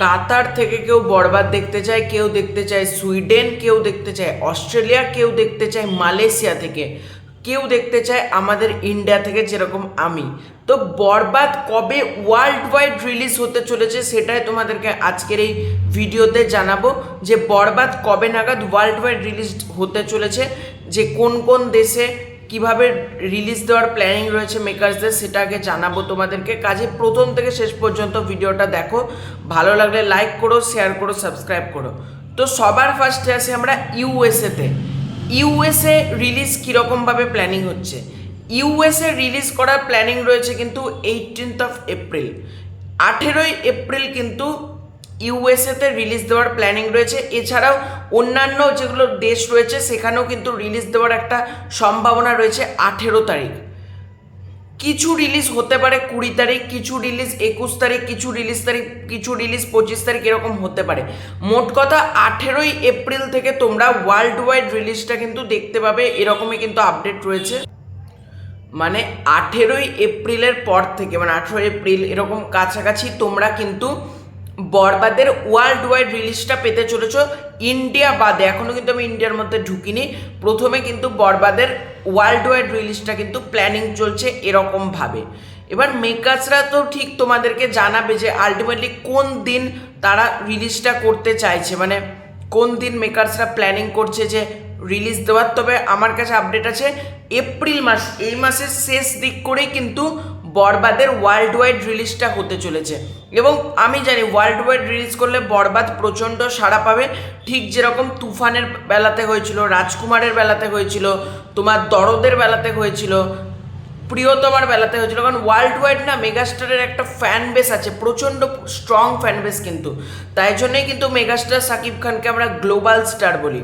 কাতার থেকে কেউ বরবাদ দেখতে চায়, কেউ দেখতে চায় সুইডেন, কেউ দেখতে চায় অস্ট্রেলিয়া, কেউ দেখতে চায় মালয়েশিয়া থেকে, কেউ দেখতে চায় আমাদের ইন্ডিয়া থেকে, যেরকম আমি। তো বরবাদ কবে ওয়ার্ল্ড ওয়াইড রিলিজ হতে চলেছে সেটাই তোমাদেরকে আজকের এই ভিডিওতে জানাবো, যে বরবাদ কবে নাগাদ ওয়ার্ল্ড ওয়াইড রিলিজ হতে চলেছে, যে কোন কোন দেশে কিভাবে রিলিজ দেওয়ার প্ল্যানিং রয়েছে মেকার্সদের, সেটা আগে জানাবো তোমাদেরকে। কাজে প্রথম থেকে শেষ পর্যন্ত ভিডিওটা দেখো, ভালো লাগলে লাইক করো, শেয়ার করো, সাবস্ক্রাইব করো। তো সবার ফার্স্টে আসি আমরা ইউএসএতে। ইউএসএ রিলিজ কীরকমভাবে প্ল্যানিং হচ্ছে? ইউএসএ রিলিজ করার প্ল্যানিং রয়েছে কিন্তু 18th এপ্রিল, 18ই এপ্রিল কিন্তু ইউএসএতে রিলিজ দেওয়ার প্ল্যানিং রয়েছে। এছাড়াও অন্যান্য যেগুলো দেশ রয়েছে সেখানেও কিন্তু রিলিজ দেওয়ার একটা সম্ভাবনা রয়েছে 18 তারিখ। কিছু রিলিজ হতে পারে 20 তারিখ, কিছু রিলিজ 21 তারিখ, কিছু রিলিজ 25 তারিখ, এরকম হতে পারে। মোট কথা 18ই এপ্রিল থেকে তোমরা ওয়ার্ল্ড ওয়াইড রিলিজটা কিন্তু দেখতে পাবে, এরকমই কিন্তু আপডেট রয়েছে। মানে 18ই এপ্রিলের পর থেকে, মানে 18 এপ্রিল এরকম কাছাকাছি তোমরা কিন্তু বরবাদের ওয়ার্ল্ড ওয়াইড রিলিজটা পেতে চলেছ, ইন্ডিয়া বাদে। এখনও কিন্তু আমি ইন্ডিয়ার মধ্যে ঢুকিনি, প্রথমে কিন্তু বরবাদের ওয়ার্ল্ড ওয়াইড রিলিজটা কিন্তু প্ল্যানিং চলছে এরকমভাবে। এবার মেকার্সরা তো ঠিক তোমাদেরকে জানাবে যে আলটিমেটলি কোন দিন তারা রিলিজটা করতে চাইছে, মানে কোন দিন মেকার্সরা প্ল্যানিং করছে যে রিলিজ দেওয়ার। তবে আমার কাছে আপডেট আছে এপ্রিল মাস, এই মাসের শেষ দিক করেই কিন্তু বরবাদের ওয়ার্ল্ড ওয়াইড রিলিজটা হতে চলেছে। এবং আমি জানি ওয়ার্ল্ড ওয়াইড রিলিজ করলে বরবাদ প্রচণ্ড সাড়া পাবে, ঠিক যেরকম তুফানের বেলাতে হয়েছিল, রাজকুমারের বেলাতে হয়েছিল, তোমার দরদের বেলাতে হয়েছিল, প্রিয়তমার বেলাতে হয়েছিল। কারণ ওয়ার্ল্ড ওয়াইড না মেগাস্টারের একটা ফ্যান বেস আছে, প্রচণ্ড স্ট্রং ফ্যান বেস কিন্তু, তাই জন্যই কিন্তু মেগাস্টার শাকিব খানকে আমরা গ্লোবাল স্টার বলি।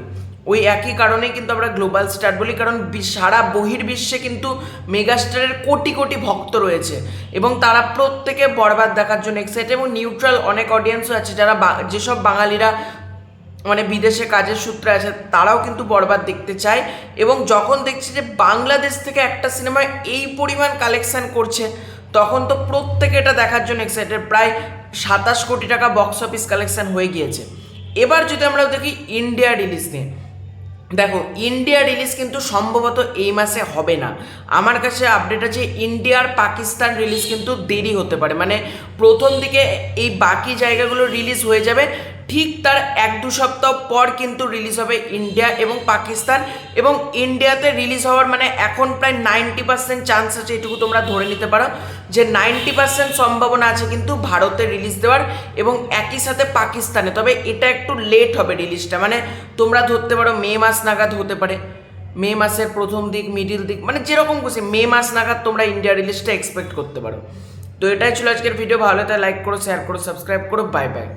ওই একই কারণেই কিন্তু আমরা গ্লোবাল স্টার বলি, কারণ সারা বহির্বিশ্বে কিন্তু মেগাস্টারের কোটি কোটি ভক্ত রয়েছে এবং তারা প্রত্যেকে বরবাদ দেখার জন্য এক্সাইটেড। এবং নিউট্রাল অনেক অডিয়েন্সও আছে, যারা যেসব বাঙালিরা মানে বিদেশে কাজের সূত্রে আছে তারাও কিন্তু বরবাদ দেখতে চায়। এবং যখন দেখছি যে বাংলাদেশ থেকে একটা সিনেমা এই পরিমাণ কালেকশান করছে, তখন তো প্রত্যেকে এটা দেখার জন্য এক্সাইটেড। প্রায় 27 কোটি টাকা বক্স অফিস কালেকশান হয়ে গিয়েছে। এবার যদি আমরা দেখি ইন্ডিয়া রিলিজ নিয়ে, দেখো ইন্ডিয়া রিলিজ কিন্তু সম্ভবত এই মাসে হবে না। আমার কাছে আপডেট আছে ইন্ডিয়ার পাকিস্তান রিলিজ কিন্তু দেরি হতে পারে, মানে প্রথম দিকে এই বাকি জায়গাগুলো রিলিজ হয়ে যাবে, ঠিক তার 1-2 সপ্তাহ পর কিন্তু রিলিজ হবে ইন্ডিয়া এবং পাকিস্তান। এবং ইন্ডিয়াতে রিলিজ হওয়ার মানে এখন প্রায় 90% চান্স আছে, এটুকু তোমরা ধরে নিতে পারো যে 90% সম্ভাবনা আছে কিন্তু ভারতে রিলিজ দেওয়ার এবং একই সাথে পাকিস্তানে। তবে এটা একটু লেট হবে রিলিজটা, মানে তোমরা ধরতে পারো মে মাস নাগাদ হতে পারে, মে মাসের প্রথম দিক, মিডিল দিক, মানে যেরকম খুশি মে মাস নাগাদ তোমরা ইন্ডিয়া রিলিজটা এক্সপেক্ট করতে পারো। তো এটাই ছিল আজকের ভিডিও, ভালো লাগে লাইক করো, শেয়ার করো, সাবস্ক্রাইব করো, বাই বাই।